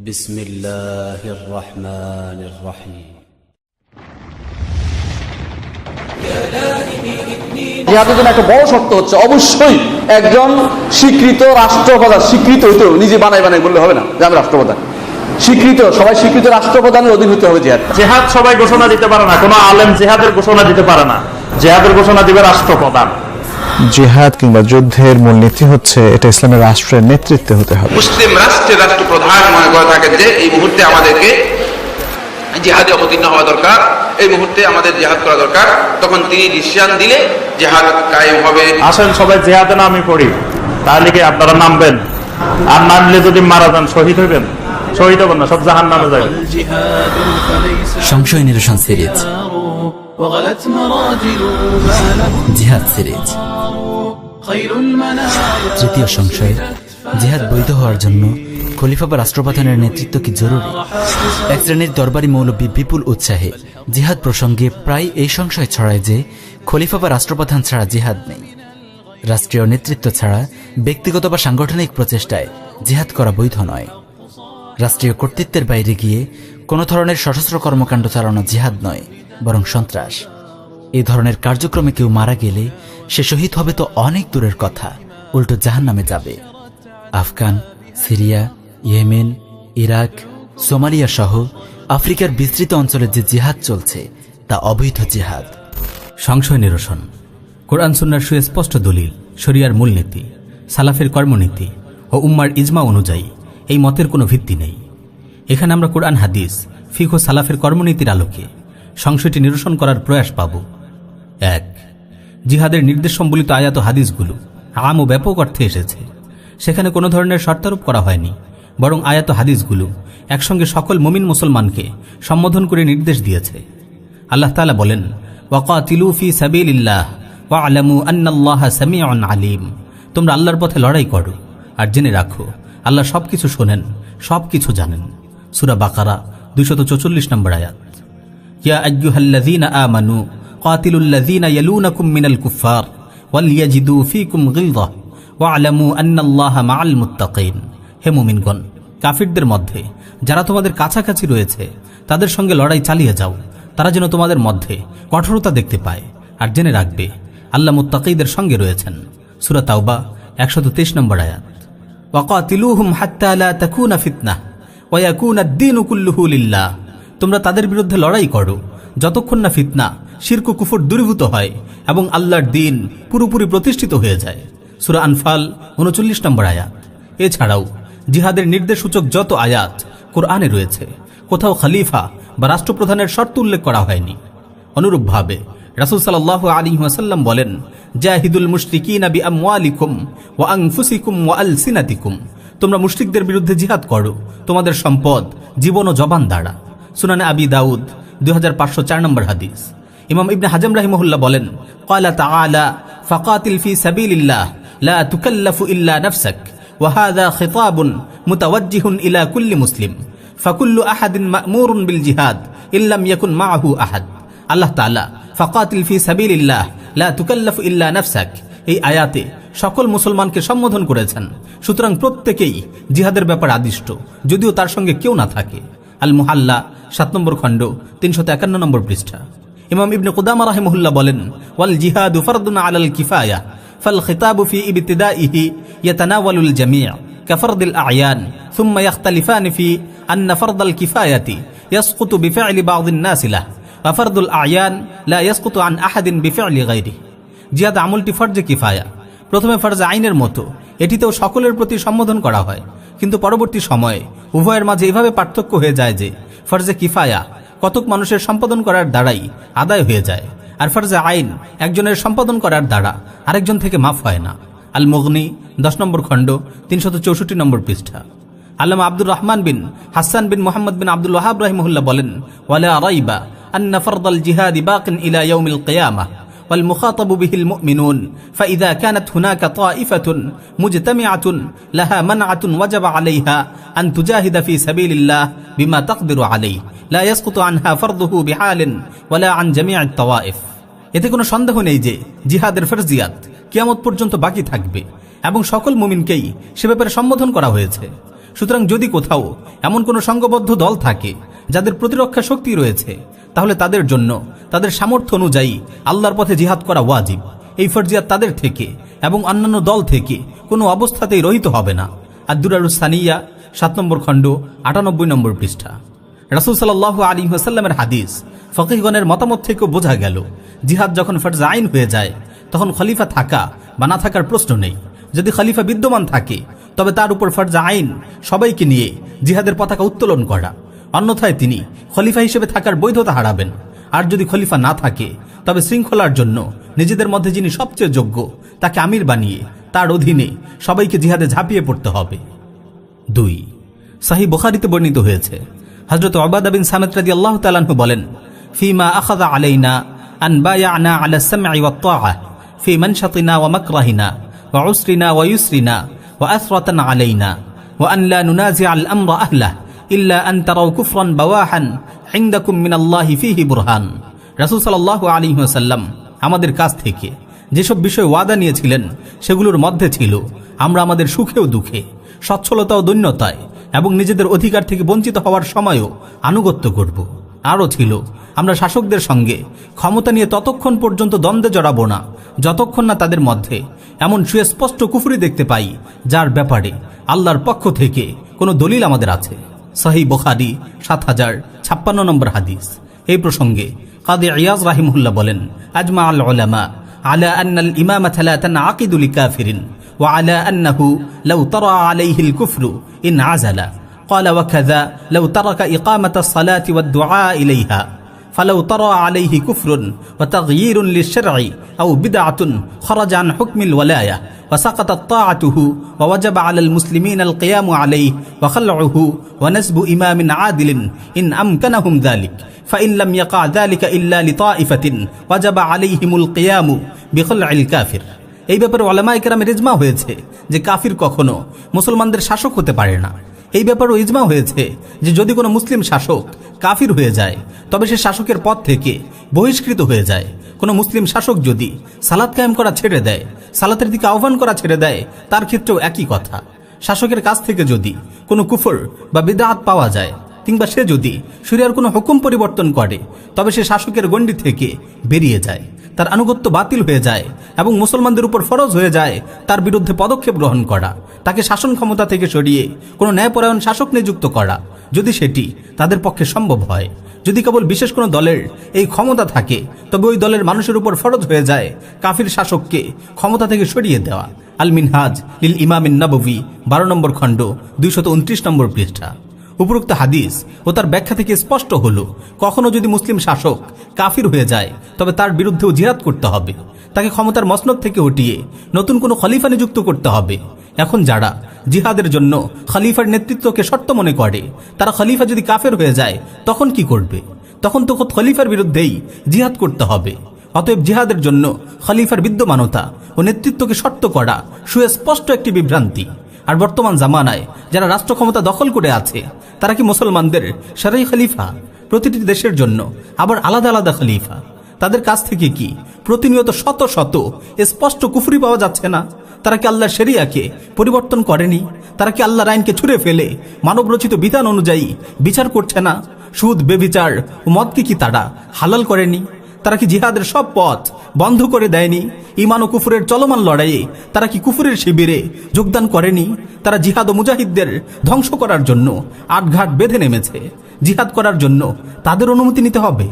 বিসমিল্লাহির রহমানির রহিম। জিহাদের জন্য একটা বড় শর্ত হচ্ছে অবশ্যই একজন স্বীকৃত রাষ্ট্রপ্রধান, স্বীকৃত হইতেও নিজে বানাই বললে হবে না যে আমি রাষ্ট্রপ্রধান। স্বীকৃত, সবাই স্বীকৃত রাষ্ট্রপ্রধানের অধীন হতে হবে জিহাদ। জিহাদ সবাই ঘোষণা দিতে পারে না, কোনো আলেম জিহাদের ঘোষণা দিতে পারে না। জিহাদের ঘোষণা দিবে রাষ্ট্রপ্রধান। জিহাদ কিংবা যুদ্ধের মূলনীতি হচ্ছে এটা ইসলামের রাষ্ট্রের নেতৃত্বে হতে হবে। মুসলিম রাষ্ট্রের রাষ্ট্রপ্রধান মনে করে থাকেন যে এই মুহূর্তে আমাদেরকে জিহাদে অবতীর্ণ হওয়া দরকার, এই মুহূর্তে আমাদের জিহাদ করা দরকার, তখন তিনি ডিসিশন দিলে জিহাদ কায়েম হবে। আসেন সবাই জিহাদে নামি পড়ি, তাহলে কি আপনারা নামবেন? আর নামলে যদি মারা যান শহীদ হইবেন? শহীদ হবেন না, সব জাহান্নামে যাবেন। সংশয় নিরসন সিরিজ, জিহাদ সিরিজ। তৃতীয় সংশয়, জিহাদ বৈধ হওয়ার জন্য খলিফা বা রাষ্ট্রপ্রধানের নেতৃত্ব কি জরুরি? এক শ্রেণীর দরবারি মৌলবী বিপুল উৎসাহে জিহাদ প্রসঙ্গে প্রায় এই সংশয় ছড়ায় যে খলিফা বা রাষ্ট্রপ্রধান ছাড়া জিহাদ নেই। রাষ্ট্রীয় নেতৃত্ব ছাড়া ব্যক্তিগত বা সাংগঠনিক প্রচেষ্টায় জিহাদ করা বৈধ নয়। রাষ্ট্রীয় কর্তৃত্বের বাইরে গিয়ে কোনো ধরনের সশস্ত্র কর্মকাণ্ড চালানো জিহাদ নয়, বরং সন্ত্রাস। এই ধরনের কার্যক্রমে কেউ মারা গেলে সে শহীদ হবে তো অনেক দূরের কথা, উল্টো জাহান্নামে যাবে। Afghan, Syria, Yemen, Iraq, Somalia সহ আফ্রিকার বিস্তৃত অঞ্চলে যে জিহাদ চলছে তা অবৈধ জিহাদ। সংশয় নিরসন। কোরআন সুন্নাহর সুস্পষ্ট দলিল, শরিয়ার মূলনীতি, সালাফের কর্মনীতি ও উম্মার ইজমা অনুযায়ী এই মতের কোনো ভিত্তি নেই। এখানে আমরা কোরআন, হাদিস, ফিকহ ও সালাফের কর্মনীতির আলোকে সংশয়টি নিরসন করার প্রয়াস পাব। ১. জিহাদের নির্দেশ সম্বলিত আয়াত ও হাদিসগুলো আম ও ব্যাপক অর্থে এসেছে। সেখানে কোনো ধরনের শর্তারোপ করা হয়নি, বরং আয়াত ও হাদিসগুলো একসঙ্গে সকল মুমিন মুসলমানকে সম্বোধন করে নির্দেশ দিয়েছে। আল্লাহ তাআলা বলেন, ওয়াকাতিলু ফি সাবিলিল্লাহ ওয়া'লামু আন্নাল্লাহা সামিউন আলিম। তোমরা আল্লাহর পথে লড়াই করো আর জেনে রাখো আল্লাহ সবকিছু শোনেন, সবকিছু জানেন। সূরা বাকারা 244 নম্বর আয়াত। ইয়া আইয়ুহাল্লাযীনা আমানু কাতিলুল্লাযীনা ইয়ালুনাকুম মিনাল কুফফার ওয়ালইয়াজিদু ফীকুম গিলযাহ ওয়া'লামু আন্নাল্লাহা মাআল মুত্তাকিন। হে মুমিনগণ, কাফিরদের মধ্যে যারা তোমাদের কাছাকাছি রয়েছে তাদের সঙ্গে লড়াই চালিয়ে যাও, তারা যেন তোমাদের মধ্যে কঠোরতা দেখতে পায়, আর জেনে রাখবে আল্লাহ মুত্তাকিদের সঙ্গে রয়েছেন। সূরা তাওবা 123 নম্বর আয়াত। ওয়াকাতিলুহুম হাত্তা লা তাকুনা ফিতনাহ ওয়া ইয়াকুনা আদ-দীনু কুল্লুহু লিল্লাহ। তোমরা তাদের বিরুদ্ধে লড়াই করো যতক্ষণ না ফিতনা, শিরক ও কুফর দূরীভূত হয় এবং আল্লাহর দ্বীন পুরোপুরি প্রতিষ্ঠিত হয়ে যায়। সূরা আনফাল 39 নম্বর আয়াত। এছাড়াও জিহাদের নির্দেশসূচক যত আয়াত কোরআনে রয়েছে, কোথাও খলিফা বা রাষ্ট্রপ্রধানের শর্ত উল্লেখ করা হয়নি। অনুরূপভাবে রাসূল সাল্লাল্লাহু আলাইহি ওয়াসাল্লাম বলেন, জাহিদুল মুশরিকিনা বিআমওয়ালিকুম ওয়া আনফুসিকুম ওয়া আলসিনাতিকুম। তোমরা মুশরিকদের বিরুদ্ধে জিহাদ করো তোমাদের সম্পদ, জীবন ও জবান দ্বারা। সুনানে আবি দাউদ 2504 নম্বর হাদিস। ইমাম ইবনে হাজম রাহিমাহুল্লাহ বলেন, ক্বালা তাআলা ফাকাতিল ফি সাবিলিল্লাহ লা তুকাল্লাফু ইল্লা নাফসাক ওয়া হাযা খিতাবুন মুতাওয়াজ্জিহুন ইলা কুল্লি মুসলিম ফাকুল্লু আহাদিন মা'মুরুন বিল জিহাদ ইল্লাম ইয়াকুন মা'আহু আহাদ। আল্লাহ তাআলা ফাকাতিল ফি সাবিলিল্লাহ লা তুকাল্লাফু ইল্লা নাফসাক এই আয়াতে সকল মুসলমানকে সম্বোধন করেছেন। সুতরাং প্রত্যেকেই জিহাদের ব্যাপারে আদিষ্ট, যদিও তার সঙ্গে কেউ না থাকে। আল মুহাল্লা 7 নম্বর খণ্ড 351 নম্বর পৃষ্ঠা। ইমাম ইবনে কুদামা রাহিমাহুল্লাহ বলেন, ওয়াল জিহাদু ফারদুন আলাল কিফায়া ফাল খিতাবু ফি ইবতিদাইহি ইয়াতানাওয়ালুল জামি' কাফরদিল আ'য়ান সুম্মা ইয়াখতালিফান ফি আন্না ফারদাল কিফায়াতি ইয়াসকুতু বিফি'লি বা'দিন নাস লাহ ওয়া ফারদুল আ'য়ান লা ইয়াসকুতু আন আহাদিন বিফি'লি গায়রিহি। জিহাদ আমলটি ফরজে কিফায়া, প্রথমে ফরজে আইনের মতো এটিতেও সকলের প্রতি সম্বোধন করা হয়, কিন্তু পরবর্তী সময়ে উভয়ের মাঝে এভাবে পার্থক্য হয়ে যায় যে ফরজে কিফায়া কতক মানুষের সম্পাদন করার দ্বারাই আদায় হয়ে যায়, আর ফরজে আইন একজনের সম্পাদন করার দ্বারা আরেকজন থেকে মাফ হয় না। আল মুগনি 10 নম্বর খণ্ড 364 নম্বর পৃষ্ঠা। আল্লামা আব্দুর রহমান বিন হাসান বিন মুহাম্মদ বিন আব্দুল ওয়াহাব রাহিমাহুল্লাহ বলেন, ওয়ালা রাইবা আন্না ফারদাল জিহাদি বাকিন ইলা ইয়াউমিল কিয়ামাহ والمخاطب به المؤمنون فإذا كانت هناك طائفة مجتمعة لها منعة وجب عليها أن تجاهد في سبيل الله بما تقدر عليه لا يسقط عنها فرضه بحال ولا عن جميع الطوائف। এতে কোনো সন্দেহ নেই যে জিহাদের ফরজিয়াত কিয়ামত পর্যন্ত বাকি থাকবে এবং সকল মুমিনকেই সে ব্যাপারে সম্বোধন করা হয়েছে। সুতরাং যদি কোথাও এমন কোনো সংঘবদ্ধ দল থাকে যাদের প্রতিরক্ষা শক্তি রয়েছে, তাহলে তাদের জন্য তাদের সামর্থ্য অনুযায়ী আল্লাহর পথে জিহাদ করা ওয়াজিব। এই ফরজিয়াত তাদের থেকে এবং অন্যান্য দল থেকে কোনো অবস্থাতেই রহিত হবে না। আদ-দুরারুস সানিয়া 7 নম্বর খণ্ড 98 নম্বর পৃষ্ঠা। রাসূল সাল্লাল্লাহু আলাইহি ওয়াসাল্লামের হাদিস, ফকিহগণের মতামত থেকেও বোঝা গেল জিহাদ যখন ফরজ আইন হয়ে যায় তখন খলিফা থাকা বা না থাকার প্রশ্ন নেই। যদি খলিফা বিদ্যমান থাকে তবে তার উপর ফরজ আইন সবাইকে নিয়ে জিহাদের পতাকা উত্তোলন করা, অন্যথায় তিনি খলিফা হিসেবে থাকার বৈধতা হারাবেন। আর যদি খলিফা না থাকে তবে শৃঙ্খলার জন্য নিজেদের মধ্যে যিনি সবচেয়ে যোগ্য তাকে আমির বানিয়ে তার অধীনে সবাইকে জিহাদে ঝাঁপিয়ে পড়তে হবে। 2, সহিহ বুখারীতে বর্ণিত হয়েছে, হযরত উবাদা বিন সামিত রাদিয়াল্লাহু তাআলা আনহু বলেন, ফিমা আখাযা আলাইনা আন বায়া'না আলা সাম'i ওয়াত তাআহ ফি মানশাতিনা ওয়া মাকরাহিনা ওয়া উসরিনা ওয়া ইউসরিনা ওয়া আসরাতান আলাইনা ওয়া আন লা নুনাজি'a আল আমরা আহলাহ ইল্লা আন তারাউ কুফরান বাওয়াহান ইনদাকুম মিনাল্লাহি ফীহি বুরহান। রাসূল সাল্লাল্লাহু আলাইহি ওয়াসাল্লাম আমাদের কাছ থেকে যেসব বিষয় ওয়াদা নিয়েছিলেন সেগুলোর মধ্যে ছিল আমরা আমাদের সুখে ও দুঃখে, সচ্ছলতা ও দৈন্যতায় এবং নিজেদের অধিকার থেকে বঞ্চিত হওয়ার সময়ও আনুগত্য করব। আরও ছিল আমরা শাসকদের সঙ্গে ক্ষমতা নিয়ে ততক্ষণ পর্যন্ত দ্বন্দ্বে জড়াবো না যতক্ষণ না তাদের মধ্যে এমন সুস্পষ্ট কুফরি দেখতে পাই যার ব্যাপারে আল্লাহর পক্ষ থেকে কোনো দলিল আমাদের আছে। সহিহ বুখারী 7056 নম্বর হাদিস। এই প্রসঙ্গে কাদি ইয়াজ রাহিমাহুল্লাহ বলেন, আজমা আল উলামা আলা আন্নাল ইমামাতা লা তানআকিদু লিকাফিরিন ওয়া আলা আন্নাহু লাউ তারা আলাইহি আল কুফরু ইন আযালা قال وكذا لو ترك إقامة الصلاة والدعاء إليها فلو طرأ عليه كفر وتغيير للشرع أو بدعة خرج عن حكم الولاية وسقطت طاعته ووجب على المسلمين القيام عليه وخلعه ونسب إمام عادل إن أمكنهم ذلك فإن لم يقع ذلك إلا لطائفة وجب عليهم القيام بخلع الكافر। এই ব্যাপারে উলামায়ে কেরামের ইজমা হয়েছে যে কাফির কখনো মুসলমানদের শাসক হতে পারে না। এই ব্যাপারও ইজমা হয়েছে যে যদি কোনো মুসলিম শাসক কাফির হয়ে যায় তবে সে শাসকের পদ থেকে বহিষ্কৃত হয়ে যায়। কোনো মুসলিম শাসক যদি সালাত কায়েম করা ছেড়ে দেয়, সালাতের দিকে আহ্বান করা ছেড়ে দেয়, তার ক্ষেত্রেও একই কথা। শাসকের কাছ থেকে যদি কোনো কুফর বা বিদআত পাওয়া যায় কিংবা সে যদি শরিয়ার কোনো হুকুম পরিবর্তন করে তবে সে শাসকের গণ্ডি থেকে বেরিয়ে যায়, তার আনুগত্য বাতিল হয়ে যায় এবং মুসলমানদের উপর ফরজ হয়ে যায় তার বিরুদ্ধে পদক্ষেপ গ্রহণ করা, তাকে শাসন ক্ষমতা থেকে সরিয়ে কোনো ন্যায়পরায়ণ শাসক নিযুক্ত করা, যদি সেটি তাদের পক্ষে সম্ভব হয়। যদি কেবল বিশেষ কোনো দলের এই ক্ষমতা থাকে তবে ওই দলের মানুষের উপর ফরজ হয়ে যায় কাফির শাসককে ক্ষমতা থেকে সরিয়ে দেওয়া। আল মিনহাজ লিল ইমামিন নববী 12 নম্বর খণ্ড 229 নম্বর পৃষ্ঠা। উপরোক্ত হাদিস ও তার ব্যাখ্যা থেকে স্পষ্ট হলো কখনো যদি মুসলিম শাসক কাফির হয়ে যায় তবে তার বিরুদ্ধেও জিহাদ করতে হবে, তাকে ক্ষমতার মসনদ থেকে হটিয়ে নতুন কোনো খলিফা নিযুক্ত করতে হবে। এখন যারা জিহাদের জন্য খলিফার নেতৃত্বকে শর্ত মনে করে তারা খলিফা যদি কাফের হয়ে যায় তখন কি করবে? তখন তো খলিফার বিরুদ্ধেই জিহাদ করতে হবে। অতএব জিহাদের জন্য খলিফার বিদ্যমানতা ও নেতৃত্বকে শর্ত করা সুস্পষ্ট একটি বিভ্রান্তি। আর বর্তমান জামানায় যারা রাষ্ট্র ক্ষমতা দখল করে আছে তারা কি মুসলমানদের শরঈ খলিফা? প্রতিটি দেশের জন্য আবার আলাদা আলাদা খলিফা। তাদের কাছ থেকে কি প্রতিনিয়ত শত শত স্পষ্ট কুফরি পাওয়া যাচ্ছে না? তারা কি আল্লাহর শরিয়াকে পরিবর্তন করেনি? তারা কি আল্লাহর আইনকে ছুঁড়ে ফেলে মানবরচিত বিধান অনুযায়ী বিচার করছে না? সুদ, বেবিচার ও মদকে কি তারা হালাল করেনি? তারা কি জিহাদের সব পথ বন্ধ করে দেয়নি? ঈমান ও কুফরের চলমান লড়াইয়ে তারা কি কুফরের শিবিরে যোগদান করেনি? তারা জিহাদ ও মুজাহিদদের ধ্বংস করার জন্য আটঘাট বেঁধে নেমেছে। জিহাদ করার জন্য তাদের অনুমতি নিতে হবে।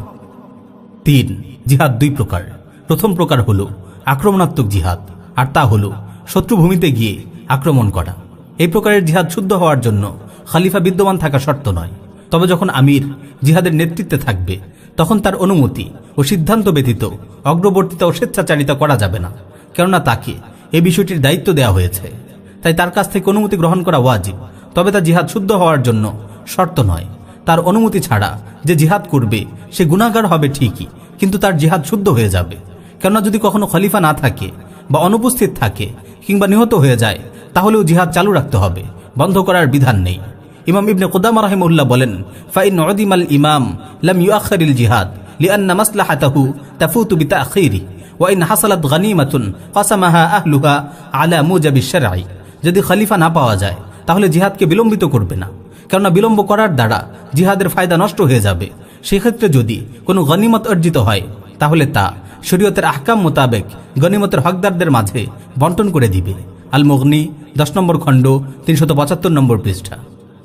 3, জিহাদ 2 প্রকার। প্রথম প্রকার হলো আক্রমণাত্মক জিহাদ, আর তা হলো শত্রুভূমিতে গিয়ে আক্রমণ করা। এই প্রকারের জিহাদ শুদ্ধ হওয়ার জন্য খলিফা বিদ্যমান থাকা শর্ত নয়। তবে যখন আমির জিহাদের নেতৃত্বে থাকবে তখন তার অনুমতি ও সিদ্ধান্ত ব্যতীত অগ্রবর্তিতা ও স্বেচ্ছাচারিতা করা যাবে না, কেননা তাকে এই বিষয়টির দায়িত্ব দেওয়া হয়েছে। তাই তার কাছ থেকে অনুমতি গ্রহণ করা ওয়াজিব। তবে তা জিহাদ শুদ্ধ হওয়ার জন্য শর্ত নয়। তার অনুমতি ছাড়া যে জিহাদ করবে সে গুনাহগার হবে ঠিকই, কিন্তু তার জিহাদ শুদ্ধ হয়ে যাবে। কেননা যদি কখনো খলিফা না থাকে বা অনুপস্থিত থাকে কিংবা নিহত হয়ে যায় তাহলেও জিহাদ চালু রাখতে হবে, বন্ধ করার বিধান নেই। ইমাম ইবনে কুদামা রাহিমাহুল্লাহ বলেন, ফাইন উদিমাল ইমাম লাম ইউআখিরিল জিহাদ লিআন্না মাসলাহাতাহু তাফুতু বিতাখিরি ওয়া ইন হাসালাত গানিমাতুন কাসামাহা আহলুহা আলা মুজাবিশ শারঈ। যদি খলিফা না পাওয়া যায় তাহলে জিহাদকে বিলম্বিত করবে না, কেননা বিলম্ব করার দ্বারা জিহাদের ফায়দা নষ্ট হয়ে যাবে। সেক্ষেত্রে যদি কোনো গনিমত অর্জিত হয় তাহলে তা শরীয়তের আহকাম মোতাবেক গনিমতের হকদারদের মাঝে বন্টন করে দিবে। আল মুগনি 10 নম্বর খণ্ড 375 নম্বর পৃষ্ঠা।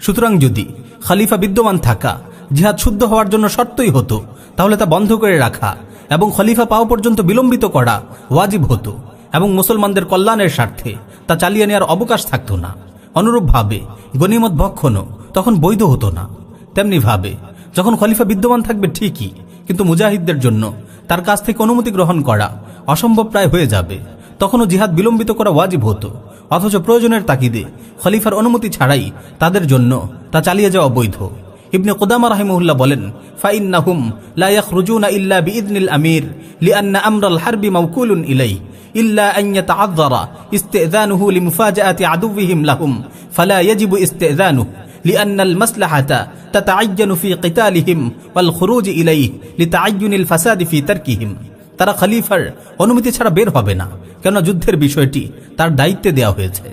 সুতরাং যদি খলিফা বিদ্যমান থাকা জিহাদ শুদ্ধ হওয়ার জন্য শর্তই হতো তাহলে তা বন্ধ করে রাখা এবং খলিফা পাওয়া পর্যন্ত বিলম্বিত করা ওয়াজিব হতো এবং মুসলমানদের কল্যাণের স্বার্থে তা চালিয়ে নেওয়ার অবকাশ থাকতো না। অনুরূপভাবে গনিমত ভক্ষণও তখন বৈধ হতো না। তেমনিভাবে যখন খলিফা বিদ্যমান থাকবে ঠিকই, কিন্তু মুজাহিদদের জন্য তার কাছ থেকে অনুমতি গ্রহণ করা অসম্ভব প্রায় হয়ে যাবে, তখনও জিহাদ বিলম্বিত করা ওয়াজিব হতো। অথচ প্রয়োজনের তাকিদে খলিফার অনুমতি ছাড়াই তাদের জন্য তা চালিয়ে যাওয়া বৈধ। ইবনে কুদামা রাহিমাহুল্লাহ বলেন, ফাইন্নাহুম লা ইয়াখরুজুনা ইল্লা বিইذনিল আমির লিআন্না আমরাল হারবি মাওকুলুন ইলাইহি ইল্লা আন ইয়াতাআযযারা ইস্তিযানুহু লিমুফাজাআতি আদুওয়িহিম লাহুম ফালা ইয়াজিবু ইস্তিযানুহু লিআন্নাল মাসলাহাতা তাতাআয়্যানু ফি কিতালিহিম ওয়াল খুরুজ ইলাইহি লিতাআয়্যুনিল ফাসাদি ফি তারকিহিম। তারা খলিফার অনুমতি ছাড়া বের হবে না, কেননা যুদ্ধের বিষয়টি তার দায়িত্বে দেওয়া হয়েছে।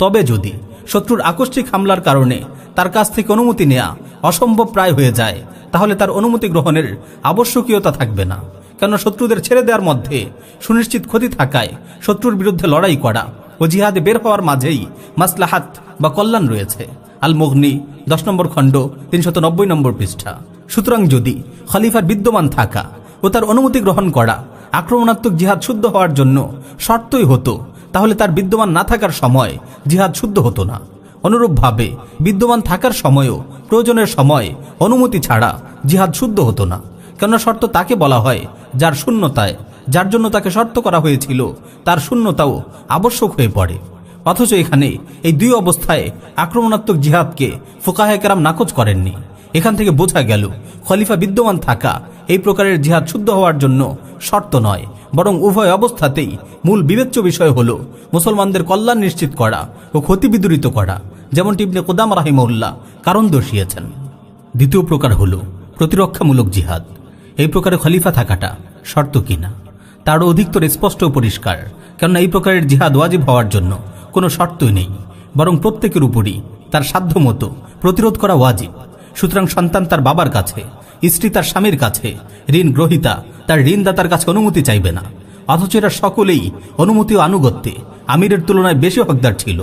তবে যদি শত্রুর আকস্মিক হামলার কারণে তার কাছ থেকে অনুমতি নেওয়া অসম্ভব প্রায় হয়ে যায় তাহলে তার অনুমতি গ্রহণের আবশ্যকীয়তা থাকবে না, কেননা শত্রুদের ছেড়ে দেওয়ার মধ্যে সুনিশ্চিত ক্ষতি থাকায় শত্রুর বিরুদ্ধে লড়াই করা ও জিহাদে বের হওয়ার মাঝেই মাসলাহাত বা কল্যাণ রয়েছে। আল মুগনি 10 নম্বর খণ্ড 390 নম্বর পৃষ্ঠা। সুতরাং যদি খলিফার বিদ্যমান থাকা ও তার অনুমতি গ্রহণ করা আক্রমণাত্মক জিহাদ শুদ্ধ হওয়ার জন্য শর্তই হতো তাহলে তার বিদ্যমান না থাকার সময় জিহাদ শুদ্ধ হতো না। অনুরূপভাবে বিদ্যমান থাকার সময়ও প্রয়োজনের সময় অনুমতি ছাড়া জিহাদ শুদ্ধ হতো না, কেননা শর্ত তাকে বলা হয় যার শূন্যতায়, যার জন্য তাকে শর্ত করা হয়েছিল তার শূন্যতাও আবশ্যক হয়ে পড়ে। অথচ এখানে এই দুই অবস্থায় আক্রমণাত্মক জিহাদকে ফুকাহে কেরাম নাকচ করেননি। এখান থেকে বোঝা গেল খলিফা বিদ্যমান থাকা এই প্রকারের জিহাদ শুদ্ধ হওয়ার জন্য শর্ত নয়, বরং উভয় অবস্থাতেই মূল বিবেচ্য বিষয় হল মুসলমানদের কল্যাণ নিশ্চিত করা ও ক্ষতি বিদূরিত করা, যেমনটি ইবনে কুদামা রাহিমাহুল্লাহ কারণ দর্শিয়েছেন। দ্বিতীয় প্রকার হল প্রতিরক্ষামূলক জিহাদ। এই প্রকারে খলিফা থাকাটা শর্ত কিনা তারও অধিকতর স্পষ্ট ও পরিষ্কার, কেননা এই প্রকারের জিহাদ ওয়াজিব হওয়ার জন্য কোনো শর্তই নেই, বরং প্রত্যেকের উপরই তার সাধ্যমতো প্রতিরোধ করা ওয়াজিব। সুতরাং সন্তান তার বাবার কাছে, স্ত্রী তার স্বামীর কাছে, ঋণ গ্রহীতা তার ঋণদাতার কাছে অনুমতি চাইবে না, অথচ এরা সকলেই অনুমতি ও আনুগত্যে আমিরের তুলনায় বেশি হকদার ছিল।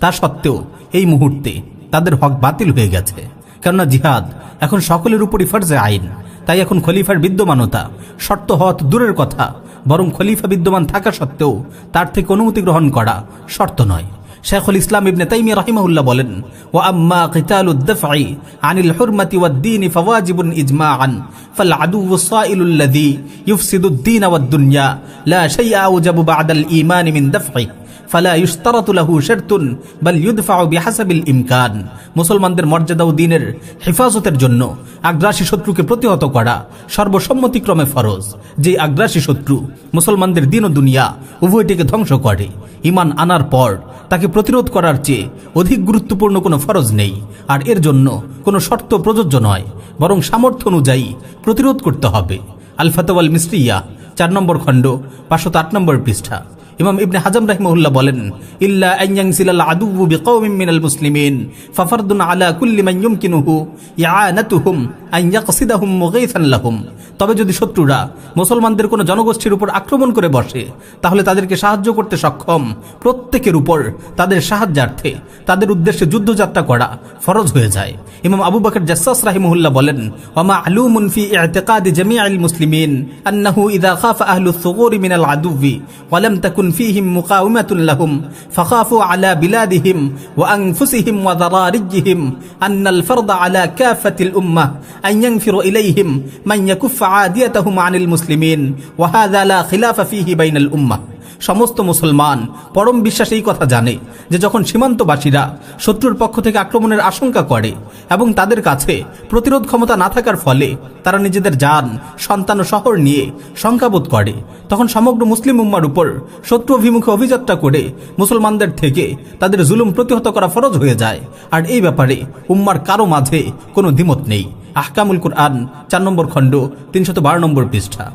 তা সত্ত্বেও এই মুহূর্তে তাদের হক বাতিল হয়ে গেছে, কেননা জিহাদ এখন সকলের উপরই ফরজে আইন। তাই এখন খলিফার বিদ্যমানতা শর্ত হওয়া তো দূরের কথা, বরং খলিফা বিদ্যমান থাকা সত্ত্বেও তার থেকে অনুমতি গ্রহণ করা শর্ত নয়। শেখুল ইসলাম ইবনে তাইমিয়া রাহিমাহুল্লাহ বলেন, ওয়া আম্মা কিতালুদ দাফঈ আনিল হুরমাতি ওয়াদ-দীন ফাওয়াজিবুন ইজমাআন ফাল আদুউ সাইলুল লাযী ইফসিদুদ দীন ওয়াদ-দুনিয়া লা শাইআ আওজাবু বা'দাল ঈমান মিন দাফঈ ফালা ইশতারাতু লাহু শারতুন বাল ইউদফাউ বিহাসাবিল ইমকান। মুসলমানদের মর্যাদা ও দ্বীনের হেফাজতের জন্য আগ্রাসী শত্রুকে প্রতিহত করা সর্বসম্মতিক্রমে ফরজ। যে আগ্রাসী শত্রু মুসলমানদের দ্বীন ও দুনিয়া উভয়টিকে ধ্বংস করে, ঈমান আনার পর তাকে প্রতিরোধ করার চেয়ে অধিক গুরুত্বপূর্ণ কোনো ফরজ নেই। আর এর জন্য কোনো শর্ত প্রযোজ্য নয়, বরং সামর্থ্য অনুযায়ী প্রতিরোধ করতে হবে। আল ফাতাওয়াল মিসরিয়া 4 নম্বর খণ্ড 508 নম্বর পৃষ্ঠা। ইমাম ইবনে হাজম রাহিমাহুল্লাহ বলেন, ইল্লা আন ইয়ানসিলাল আদুউ বিকওমিন মিনাল মুসলিমিন ফাফরদুন আলা কুল্লি মান ইউমকিনুহু ইয়ানাতুহুম আন ইয়াকসিদাহুম মুগাইসান লাহুম। তবে যদি শত্রুরা মুসলমানদের কোনো জনগোষ্ঠীর উপর আক্রমণ করে বসে তাহলে তাদেরকে সাহায্য করতে সক্ষম প্রত্যেকের উপর তাদের সাহায্যার্থে তাদের উদ্দেশ্যে যুদ্ধযাত্রা করা ফরজ হয়ে যায়। ইমাম আবু বকর জাসসাস রাহিমাহুল্লাহ বলেন, ওয়া মা'লুমুন ফি ই'তিকাদি জামি'আল মুসলিমিন আন্নাহু ইযা খাফা আহলুস সুগুরি মিনাল আদুওয়ি ওয়া লাম তাকুন ফীহিম মুকাওয়ামাতুন লাহুম ফাখাফু আলা বিলাদিহিম ওয়া আনফুসিহিম ওয়া যারারিজিহিম আন্নাল ফারদা আলা কাফাতিল উম্মাহ আন ইয়ানফিরু ইলাইহিম মান ইয়াকুফ আদিয়াতাহুম আনিল মুসলিমিন ওয়া হাযা লা খিলাফা ফীহি বাইনাল উম্মাহ। সমস্ত মুসলমান পরম বিশ্বাস এই কথা জানে যে যখন সীমান্তবাসীরা শত্রুর পক্ষ থেকে আক্রমণের আশঙ্কা করে এবং তাদের কাছে প্রতিরোধ ক্ষমতা না থাকার ফলে তারা নিজেদের জান, সন্তান ও শহর নিয়ে শঙ্কাবোধ করে, তখন সমগ্র মুসলিম উম্মার উপর শত্রু অভিমুখে অভিযাত্রা করে মুসলমানদের থেকে তাদের জুলুম প্রতিহত করা ফরজ হয়ে যায়। আর এই ব্যাপারে উম্মার কারো মাঝে কোনো দ্বিমত নেই। আহকামুল কুরআন 4 নম্বর খণ্ড 312 নম্বর পৃষ্ঠা।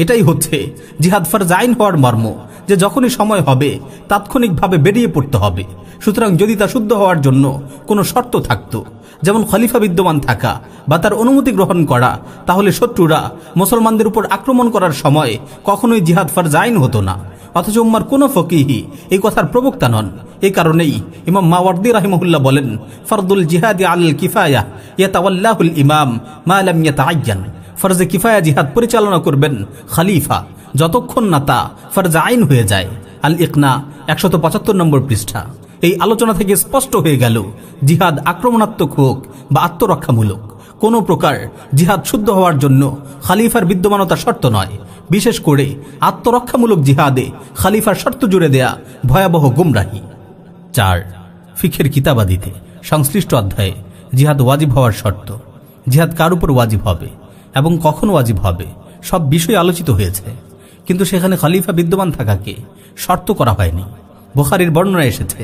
এটাই হচ্ছে জিহাদ ফরজ আইন হওয়ার মর্ম, যে যখনই সময় হবে তাৎক্ষণিকভাবে বেরিয়ে পড়তে হবে। সুতরাং যদি তা শুদ্ধ হওয়ার জন্য কোনো শর্ত থাকতো, যেমন খলিফা বিদ্যমান থাকা বা তার অনুমতি গ্রহণ করা, তাহলে শত্রুরা মুসলমানদের উপর আক্রমণ করার সময় কখনোই জিহাদ ফরজ আইন হতো না। অথচ উম্মার কোনো ফকিহি এই কথার প্রবক্তা নন। এই কারণেই ইমাম মাওয়ার্দি রাহিমাহুল্লাহ বলেন, ফরদুল জিহাদি আলাল কিফায়া ইয়াতাওয়াল্লাহুল ইমাম মা লাম ইয়াতাআয়্যান। ফরজে কিফায়া জিহাদ পরিচালনা করবেন খলিফা, যতক্ষণ না তা ফরজ আইন হয়ে যায়। আল ইকনা 175 নম্বর পৃষ্ঠা। এই আলোচনা থেকে স্পষ্ট হয়ে গেল, জিহাদ আক্রমণাত্মক হোক বা আত্মরক্ষামূলক, কোনো প্রকার জিহাদ শুদ্ধ হওয়ার জন্য খলিফার বিদ্যমানতা শর্ত নয়। বিশেষ করে আত্মরক্ষামূলক জিহাদে খলিফার শর্ত জুড়ে দেয়া ভয়াবহ গুমরাহি। 4. ফিখের কিতাবাদিতে সংশ্লিষ্ট অধ্যায়ে জিহাদ ওয়াজিব হওয়ার শর্ত, জিহাদ কার উপর ওয়াজিব হবে এবং কখন ওয়াজিব হবে সব বিষয় আলোচিত হয়েছে, কিন্তু সেখানে খলিফা বিদ্যমান থাকাকে শর্ত করা হয়নি। বুখারীর বর্ণনা এসেছে,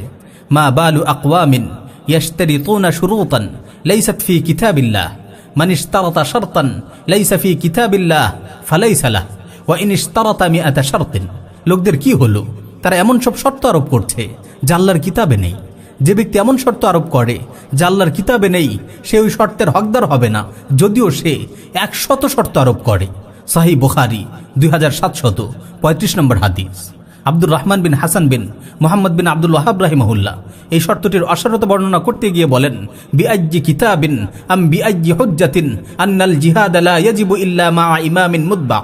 মা বালু আকওয়ামিন ইয়াশতারিতুনা শুরুতান লাইসাত ফি কিতাবিল্লাহ মান ইশতারাতা শারতান লাইসা ফি কিতাবিল্লাহ ফালাইসা লাহ ওয়া ইন ইশতারাতা মিআতা শারতিন। লোকদের কি হলো, তারা এমন সব শর্ত আরোপ করছে যা আল্লাহর কিতাবে নেই। যে ব্যক্তি এমন শর্ত আরোপ করে যা আল্লাহর কিতাবে নেই, সে ওই শর্তের হকদার হবে না, যদিও সে 100 শর্ত আরোপ করে। সহিহ বুখারী 2735 নম্বর হাদিস। আব্দুর রহমান বিন হাসান বিন মুহাম্মদ বিন আব্দুল ওয়াহাব রাহিমাহুল্লাহ এই শর্তটির অসারতা বর্ণনা করতে গিয়ে বলেন, বিআইয়ি কিতাবিন আম বিআইয়ি হুজ্জাতিন আন্নাল জিহাদ লা ইয়াজিবু ইল্লা মা ইমামিন মুতবা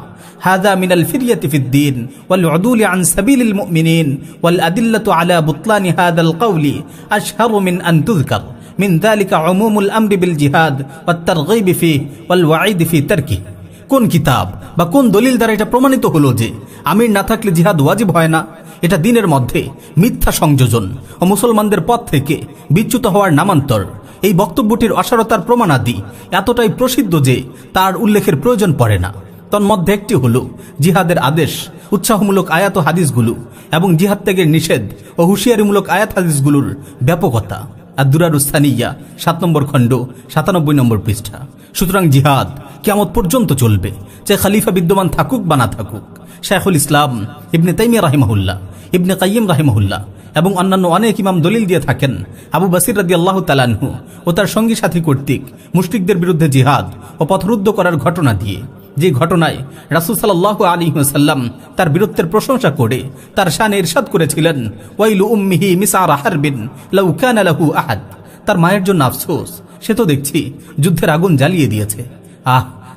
হাযা মিনাল ফিরয়াতি ফিদ-দীন ওয়াল উদুল আন সাবিলিল মুমিনিন ওয়াল আদিল্লাতু আলা বুতলানি হাযাল কওলি আশহারু মিন আন তুযকার মিন যালিকা উমুমুল আমরি বিল জিহাদ ওয়াত তারগীব ফিহি ওয়াল ওয়াঈদ ফি তারকিহি। কোন কিতাব বা কোন দলিল দ্বারা এটা প্রমাণিত হলো যে আমির না থাকলে জিহাদ ওয়াজিব হয় না? এটা দিনের মধ্যে মিথ্যা সংযোজন ও মুসলমানদের পথ থেকে বিচ্যুত হওয়ার নামান্তর। এই বক্তব্যটির অসারতার প্রমাণাদি এতটাই প্রসিদ্ধ যে তার উল্লেখের প্রয়োজন পড়ে না। তন্মধ্যে একটি হলো জিহাদের আদেশ, উৎসাহমূলক আয়াত ও হাদিসগুলো এবং জিহাদ ত্যাগের নিষেধ ও হুঁশিয়ারিমূলক আয়াত হাদিসগুলোর ব্যাপকতা। আদ-দুরারুস সানিয়া 7 নম্বর খণ্ড 97 নম্বর পৃষ্ঠা। সুতরাং জিহাদ কিয়ামত পর্যন্ত চলবে, যে খলিফা বিদ্যমান থাকুক বা না থাকুক। শাইখুল ইসলাম ইবনে তাইমিয়া রাহিমাহুল্লাহ, ইবনে কাইয়িম রাহিমাহুল্লাহ এবং অন্যান্য অনেক ইমাম দলিল দিয়ে থাকেন আবু বসির রাদিয়াল্লাহু তাআলা আনহু ও তার সঙ্গী সাথী কর্তৃক মুশরিকদের বিরুদ্ধে জিহাদ ও পথরুদ্ধ করার ঘটনা দিয়ে, যে ঘটনায় রাসূল সাল্লাল্লাহু আলাইহি ওয়াসাল্লাম তার বীরত্বের প্রশংসা করে তার শানে ইরশাদ করেছিলেন, ওয়াইলু উম্মিহি মিসআর হারবিন লাউ কানা লাহু আহাদ। তার মায়ের জন্য আফসোস, সে তো দেখছি যুদ্ধের আগুন জ্বালিয়ে দিয়েছে।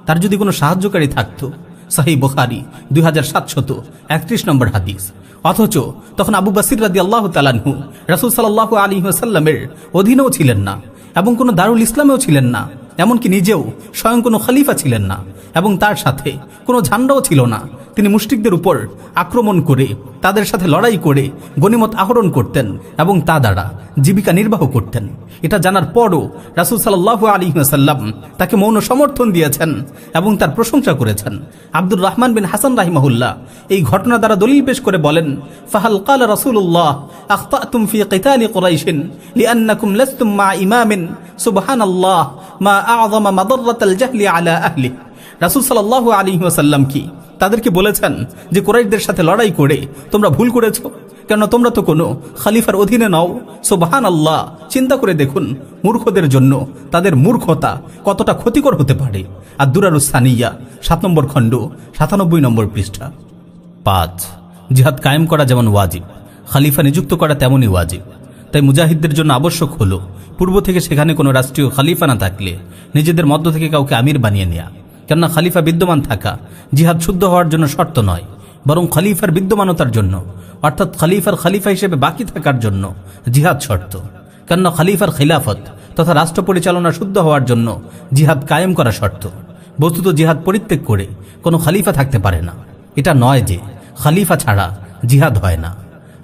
তার যদি কোনো সাহায্যকারী থাকতো। সহিহ বুখারী 2731 নম্বর হাদিস। অথচ তখন আবু বসির রাদিয়াল্লাহু তাআলা আনহু রাসূল সাল্লাল্লাহু আলাইহি ওয়াসাল্লামের অধীনেও ছিলেন না এবং কোনো দারুল ইসলামেও ছিলেন না, এমনকি নিজেও স্বয়ং কোনো খলিফা ছিলেন না এবং তার সাথে কোনো ঝান্ডাও ছিল না। তিনি মুশরিকদের উপর আক্রমণ করে তাদের সাথে লড়াই করে গনিমত আহরণ করতেন এবং তা দ্বারা জীবিকা নির্বাহ করতেন। এটা জানার পরও রাসূল সাল্লাল্লাহু আলাইহি ওয়াসাল্লাম তাকে মৌন সমর্থন দিয়েছেন এবং তার প্রশংসা করেছেন। আব্দুর রহমান বিন হাসান রাহিমাহুল্লাহ এই ঘটনা দ্বারা দলিল পেশ করে বলেন, ফাহাল ক্বালা রাসূলুল্লাহ আখতাতুম ফি কিতালি কুরাইশিন লিআন্নাকুম লাস্তুম মা ইমামিন সুবহানাল্লাহ মা আ'যামা মাদাররাতাল জাহলি আলা আহলি। রাসূল সাল্লাল্লাহু আলাইহি ওয়াসাল্লাম কি তাদেরকে বলেছেন যে কুরাইশদের সাথে লড়াই করে তোমরা ভুল করেছো, কেন তোমরা তো কোনো খলিফার অধীনে নও? সুবহানাল্লাহ, চিন্তা করে দেখুন মূর্খদের জন্য তাদের মূর্খতা কতটা ক্ষতিকর হতে পারে। আদ-দুরারুস সানিয়া 7 নম্বর খণ্ড 97 নম্বর পৃষ্ঠা। 5. জিহাদ কায়েম করা যেমন ওয়াজিব, খলিফা নিযুক্ত করা তেমনই ওয়াজিব। তাই মুজাহিদদের জন্য আবশ্যক হলো পূর্ব থেকে সেখানে কোনো রাষ্ট্রীয় খলিফা না থাকলে নিজেদের মধ্য থেকে কাউকে আমির বানিয়ে নেয়া। কেননা খলিফা বিদ্যমান থাকা জিহাদ শুদ্ধ হওয়ার জন্য শর্ত নয়, বরং খলিফার বিদ্যমানতার জন্য, অর্থাৎ খলিফা হিসেবে বাকি থাকার জন্য জিহাদ শর্ত। কেননা খলিফার খিলাফত তথা রাষ্ট্র পরিচালনা শুদ্ধ হওয়ার জন্য জিহাদ কায়েম করা শর্ত। বস্তুত জিহাদ পরিত্যাগ করে কোনো খলিফা থাকতে পারে না। এটা নয় যে খলিফা ছাড়া জিহাদ হয় না।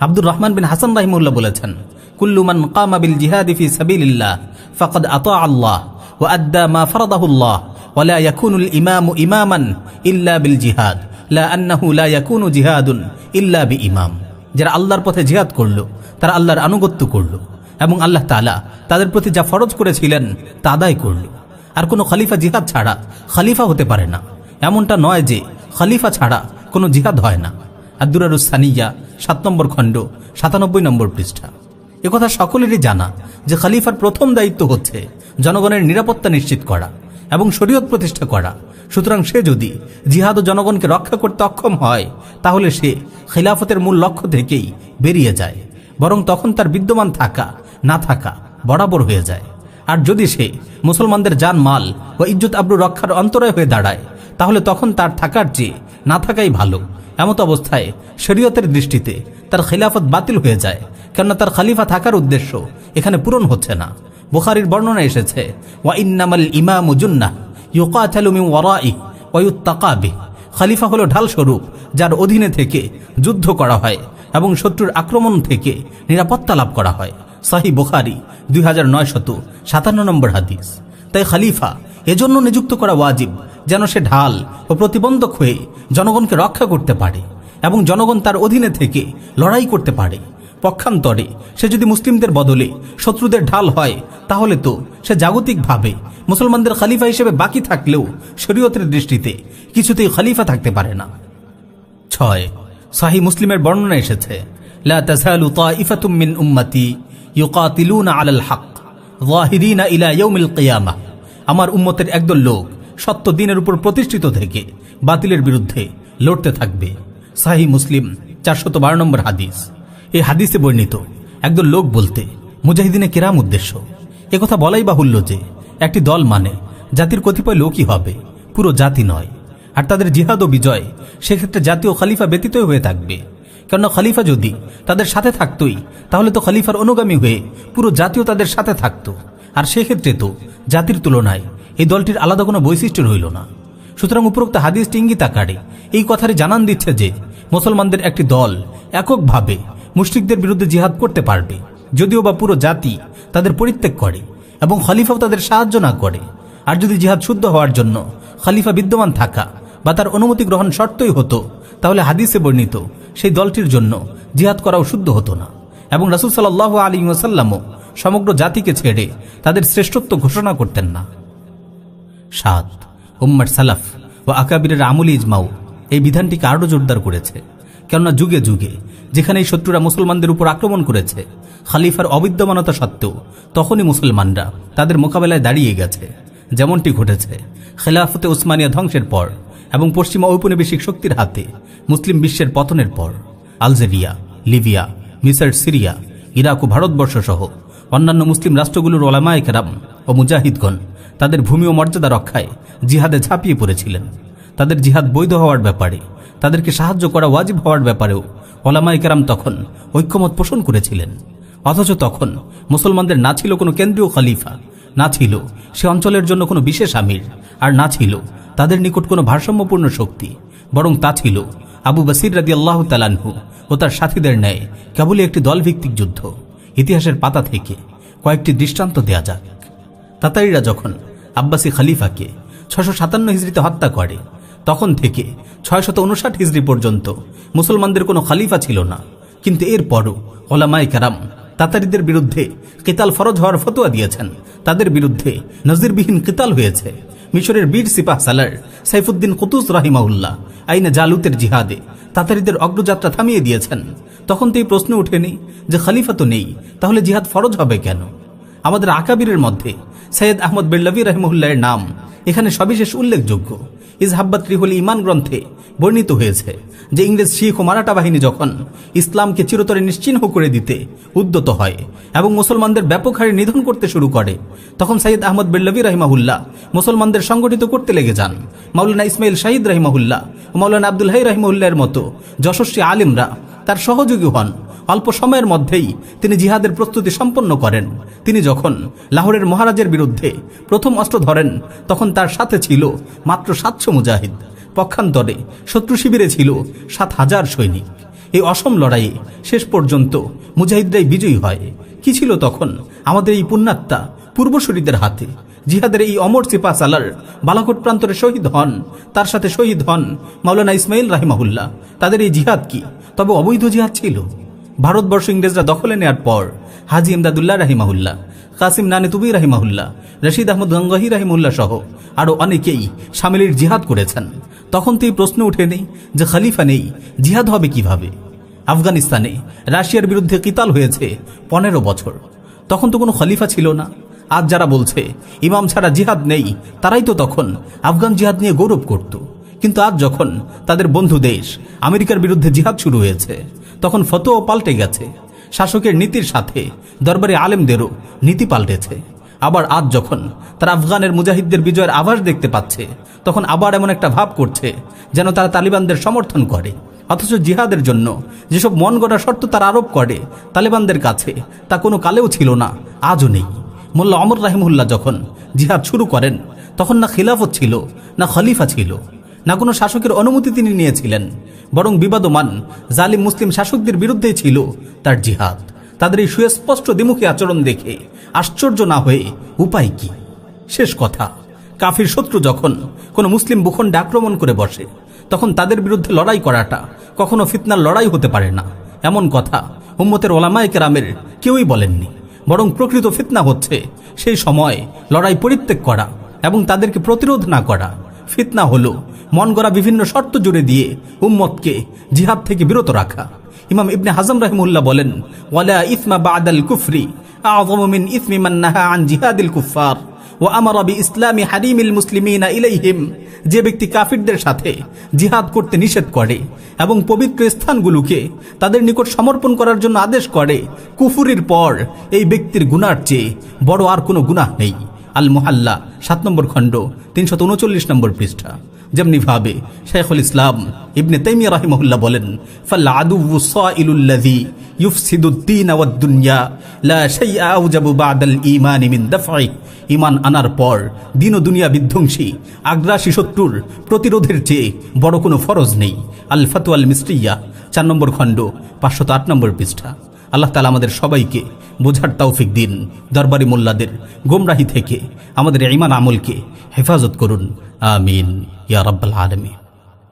আব্দুর রহমান বিন হাসান রাহিমাহুল্লাহ বলেছেন, কুল্লু মান কামা বিল জিহাদি ফি সাবিলিল্লাহ ফাকাদ আতা আল্লাহ ওয়া আদ্দা মা ফারাদাহুল্লাহ ওয়া লা ইয়াকুনুল ইমামু ইমামান ইল্লা বিল জিহাদ লা আন্নাহু লা ইয়াকুনু জিহাদুন ইল্লা বিইমাম। যারা আল্লাহর পথে জিহাদ করলো তারা আল্লাহর আনুগত্য করলো এবং আল্লাহ তাআলা তাদের প্রতি যা ফরজ করেছিলেন তা আদায় করলো। আর কোনো খলিফা জিহাদ ছাড়া খলিফা হতে পারে না। এমনটা নয় যে খলিফা ছাড়া কোনো জিহাদ হয় না। আদ-দুরারুস সানিয়া 7 নম্বর খণ্ড 97 নম্বর পৃষ্ঠা। একথা সকলেরই জানা যে খলিফার প্রথম দায়িত্ব হচ্ছে জনগণের নিরাপত্তা নিশ্চিত করা এবং শরীয়ত প্রতিষ্ঠা করা। সুতরাং সে যদি জিহাদ ও জনগণকে রক্ষা করতে অক্ষম হয় তাহলে সে খিলাফতের মূল লক্ষ্য থেকেই বেরিয়ে যায়, বরং তখন তার বিদ্যমান থাকা না থাকা বরাবর হয়ে যায়। আর যদি সে মুসলমানদের জান মাল ও ইজ্জত আবরু রক্ষার অন্তরায় হয়ে দাঁড়ায় তাহলে তখন তার থাকার চেয়ে না থাকাই ভালো। এমত অবস্থায় শরীয়তের দৃষ্টিতে তার খিলাফত বাতিল হয়ে যায়, কেননা তার খলিফা থাকার উদ্দেশ্য এখানে পূরণ হচ্ছে না। বুখারীর বর্ণনা এসেছে, ওয়া ইন্নামাল ইমামু জুন্নাহ ইউকাতালু মিন ওয়ারাইহি ওয়া ইউত্তাকা বিহি। খলিফা হলো ঢাল স্বরূপ যার অধীনে থেকে যুদ্ধ করা হয় এবং শত্রুর আক্রমণ থেকে নিরাপত্তা লাভ করা হয়। সহিহ বুখারী 2957 নম্বর হাদিস। তাই খলিফা এজন্য নিযুক্ত করা ওয়াজিব যেন সে ঢাল ও প্রতিবন্ধক হয়ে জনগণকে রক্ষা করতে পারে এবং জনগণ তার অধীনে থেকে লড়াই করতে পারে। পক্ষান্তরে সে যদি মুসলিমদের বদলে শত্রুদের ঢাল হয় তাহলে তো সে জাগতিকভাবে মুসলমানদের খলিফা হিসেবে বাকি থাকলেও শরীয়তের দৃষ্টিতে কিছুতেই খলিফা থাকতে পারে না। 6 সহিহ মুসলিমের বর্ণনা এসেছে, লা তাযালু তাইফাতুম মিন উম্মতি ইউকাতিলুনা আলাল হক যাহিরিনা ইলা ইয়াউমিল কিয়ামাহ। আমার উম্মতের একদল লোক সত্য দিনের উপর প্রতিষ্ঠিত থেকে বাতিলের বিরুদ্ধে লড়তে থাকবে। সহিহ মুসলিম 412 নম্বর হাদিস। এই হাদিসে বর্ণিত একদল লোক বলতে মুজাহিদিনে কিরাম উদ্দেশ্য। একথা বলাই বাহুল্য যে একটি দল মানে জাতির কতিপয় লোকই হবে, পুরো জাতি নয়। আর তাদের জিহাদ ও বিজয় সেক্ষেত্রে জাতীয় খলিফা ব্যতীতই হয়ে থাকবে, কেননা খলিফা যদি তাদের সাথে থাকতোই তাহলে তো খলিফার অনুগামী হয়ে পুরো জাতীয় তাদের সাথে থাকতো, আর সেক্ষেত্রে তো জাতির তুলনায় এই দলটির আলাদা কোনো বৈশিষ্ট্য রইল না। সুতরাং উপরোক্ত হাদিসটি ইঙ্গিত আকারে এই কথারই জানান দিচ্ছে যে মুসলমানদের একটি দল এককভাবে মুশরিকদের বিরুদ্ধে জিহাদ করতে পারবে, যদিও বা পুরো জাতি তাদের পরিত্যাগ করে এবং খলিফাও তাদের সাহায্য না করে। আর যদি জিহাদ শুদ্ধ হওয়ার জন্য খলিফা বিদ্যমান থাকা বা তার অনুমতি গ্রহণ শর্তই হতো তাহলে হাদিসে বর্ণিত সেই দলটির জন্য জিহাদ করাও শুদ্ধ হতো না, এবং রাসূল সাল্লাল্লাহু আলাইহি ওয়াসাল্লামও সমগ্র জাতিকে ছেড়ে তাদের শ্রেষ্ঠত্ব ঘোষণা করতেন না। 7 উম্মার সালাফ ও আকাবিরের আমলি ইজমাও এই বিধানটিকে আরও জোরদার করেছে, কেননা যুগে যুগে যেখানে এই শত্রুরা মুসলমানদের উপর আক্রমণ করেছে খলিফার অবিদ্যমানতা সত্ত্বেও তখনই মুসলমানরা তাদের মোকাবেলায় দাঁড়িয়ে গেছে। যেমনটি ঘটেছে খেলাফতে উসমানিয়া ধ্বংসের পর এবং পশ্চিমা ঔপনিবেশিক শক্তির হাতে মুসলিম বিশ্বের পতনের পর। আলজেরিয়া, লিবিয়া, মিসর, সিরিয়া, ইরাক ও ভারতবর্ষ সহ অন্যান্য মুসলিম রাষ্ট্রগুলোর ওলামায়ে কেরাম ও মুজাহিদগণ তাদের ভূমি ও মর্যাদা রক্ষায় জিহাদে ঝাঁপিয়ে পড়েছিলেন। তাদের জিহাদ বৈধ হওয়ার ব্যাপারে, তাদেরকে সাহায্য করা ওয়াজিব হওয়ার ব্যাপারেও ওলামায়ে কেরাম তখন ঐক্যমত পোষণ করেছিলেন। অথচ তখন মুসলমানদের না ছিল কোনো কেন্দ্রীয় খলিফা, না ছিল সে অঞ্চলের জন্য কোনো বিশেষ আমির, আর না ছিল তাদের নিকট কোনো ভারসাম্যপূর্ণ শক্তি, বরং তা ছিল আবু বসির রাদিয়াল্লাহু তাআলা আনহু ও তার সাথীদের ন্যায় কেবলই একটি দলভিত্তিক যুদ্ধ। ইতিহাসের পাতা থেকে কয়েকটি দৃষ্টান্ত দেয়া যাক। তাতারিরা যখন আব্বাসী খলিফাকে 657 হিজরিতে হত্যা করে তখন থেকে 659 হিজরি পর্যন্ত মুসলমানদের কোনো খলিফা ছিল না, কিন্তু এরপরও ওলামায়ে কেরাম তাতারিদের বিরুদ্ধে কিতাল ফরজ হওয়ার ফতোয়া দিয়েছেন। তাদের বিরুদ্ধে নজিরবিহীন কিতাল হয়েছে। মিশরের বীর সিপাহ সালার সাইফুদ্দিন কুতুস রাহিমাহুল্লাহ আইনে জালুতের জিহাদে তাতারিদের অগ্রযাত্রা থামিয়ে দিয়েছেন। তখন তো এই প্রশ্ন ওঠেনি যে খলিফা তো নেই, তাহলে জিহাদ ফরজ হবে কেন? আমাদের আকাবিরের মধ্যে সৈয়দ আহমদ বেল্লাভী রাহিমাহুল্লাহের নাম এখানে সবিশেষ উল্লেখযোগ্য। ইজহাব্বাত রিহুল ইমান গ্রন্থে বর্ণিত হয়েছে যে ইংরেজ, শিখ ও মারাঠা বাহিনী যখন ইসলামকে চিরতরে নিশ্চিহ্ন করে দিতে উদ্যত হয় এবং মুসলমানদের ব্যাপক হারে নিধন করতে শুরু করে, তখন সৈয়দ আহমদ বেল্লাভী রাহিমাহুল্লাহ মুসলমানদের সংগঠিত করতে লেগে যান। মাওলানা ইসমাইল শাহিদ রাহিমাহুল্লাহ ও মাওলানা আব্দুল হাই রাহিমাহুল্লাহের মতো যশস্বী আলিমরা তার সহযোগী হন। অল্প সময়ের মধ্যেই তিনি জিহাদের প্রস্তুতি সম্পন্ন করেন। তিনি যখন লাহোরের মহারাজের বিরুদ্ধে প্রথম অস্ত্র ধরেন তখন তার সাথে ছিল মাত্র 700 মুজাহিদ। পক্ষান্তরে শত্রু শিবিরে ছিল 7000 সৈনিক। এই অসম লড়াইয়ে শেষ পর্যন্ত মুজাহিদরাই বিজয়ী হয়। কি ছিল তখন আমাদের এই পুণ্যাত্মা পূর্বসূরীদের হাতে? জিহাদের এই অমর সিপাহ সালার বালাকোট প্রান্তরে শহীদ হন, তার সাথে শহীদ হন মাওলানা ইসমাইল রাহিমাহুল্লাহ। তাদের এই জিহাদ কি তবে অবৈধ জিহাদ ছিল? ভারতবর্ষ ইংরেজরা দখলে নেয়ার পর হাজি ইমদাদুল্লাহ রাহিমাহুল্লাহ, কাসিম নানেতুবি রাহিমাহুল্লাহ, রশিদ আহমদ গঙ্গাহি রাহিমুল্লাহ সহ আরও অনেকেই শামিলের জিহাদ করেছেন। তখন তো এই প্রশ্ন ওঠেনি যে খলিফা নেই, জিহাদ হবে কিভাবে? আফগানিস্তানে রাশিয়ার বিরুদ্ধে কিতাল হয়েছে 15 বছর, তখন তো কোনো খলিফা ছিল না। আজ যারা বলছে ইমাম ছাড়া জিহাদ নেই, তারাই তো তখন আফগান জিহাদ নিয়ে গৌরব করত। কিন্তু আজ যখন তাদের বন্ধু দেশ আমেরিকার বিরুদ্ধে জিহাদ শুরু হয়েছে, তখন ফতোয়া পাল্টে গেছে। শাসকের নীতির সাথে দরবারে আলেমদেরও নীতি পাল্টেছে। আবার আজ যখন তারা আফগানের মুজাহিদদের বিজয়ের আভাস দেখতে পাচ্ছে, তখন আবার এমন একটা ভাব করছে যেন তারা তালিবানদের সমর্থন করে। অথচ জিহাদের জন্য যেসব মন গড়া শর্ত তারা আরোপ করে তালিবানদের কাছে, তা কোনো কালেও ছিল না, আজও নেই। মোল্লা অমর রাহিমুল্লাহ যখন জিহাদ শুরু করেন, তখন না খিলাফত ছিল, না খলিফা ছিল, না কোনো শাসকের অনুমতি তিনি নিয়েছিলেন, বরং বিবাদমান জালিম মুসলিম শাসকদের বিরুদ্ধেই ছিল তার জিহাদ। তাদের এই সুস্পষ্ট দ্বিমুখী আচরণ দেখে আশ্চর্য না হয়ে উপায় কি? শেষ কথা, কাফির শত্রু যখন কোনো মুসলিম ভূখণ্ডে আক্রমণ করে বসে, তখন তাদের বিরুদ্ধে লড়াই করাটা কখনো ফিতনার লড়াই হতে পারে না। এমন কথা উম্মতের ওলামায়ে কেরামের কেউই বলেননি। বরং প্রকৃত ফিতনা হচ্ছে সেই সময় লড়াই পরিত্যাগ করা এবং তাদেরকে প্রতিরোধ না করা। ফিতনা হলো মন গড়া বিভিন্ন শর্ত জুড়ে দিয়ে উম্মতকে জিহাদ থেকে বিরত রাখা। ইমাম ইবনে হাজম রাহিমাহুল্লাহ বলেন, ওয়ালা ইসমা বাদাল কুফরি আযমু মিন ইসমি মান নাহা আন জিহাদিল কুফার ওয়া আমারা বিইসলামি হারিমিল মুসলিমিনা ইলাইহিম। যে ব্যক্তি কাফিরদের সাথে জিহাদ করতে নিষেধ করে এবং পবিত্র স্থানগুলোকে তাদের নিকট সমর্পণ করার জন্য আদেশ করে, কুফুরির পর এই ব্যক্তির গুনার চেয়ে বড় আর কোনো গুনাহ নেই। আল মুহাল্লা 7 নম্বর খণ্ড 339 নম্বর পৃষ্ঠা। যেমনি ভাবে শাইখুল ইসলাম ইবনে তাইমিয়া রাহিমাহুল্লাহ বলেন, ফাল আদুউ সাইলুল্লাযী ইউফসিদুদ-দীন ওয়াদ-দুনিয়া লা শাইআ আউজাবু বা'দাল ঈমান মিন দাফ'i। ঈমান আনার পর দিন ও দুনিয়া বিধ্বংসী আগ্রাসী শত্রুর প্রতিরোধের চেয়ে বড় কোনো ফরজ নেই। আল ফাতওয়া আল মিসরিয়া 4 নম্বর খণ্ড 508 নম্বর পৃষ্ঠা। আল্লাহ তাআলা আমাদের সবাইকে বোঝার তৌফিক দিন। দরবারি মোল্লাদের গোমরাহি থেকে আমাদের ঈমান আমলকে হেফাজত করুন। আমিন ইয়া রাব্বাল আলামিন।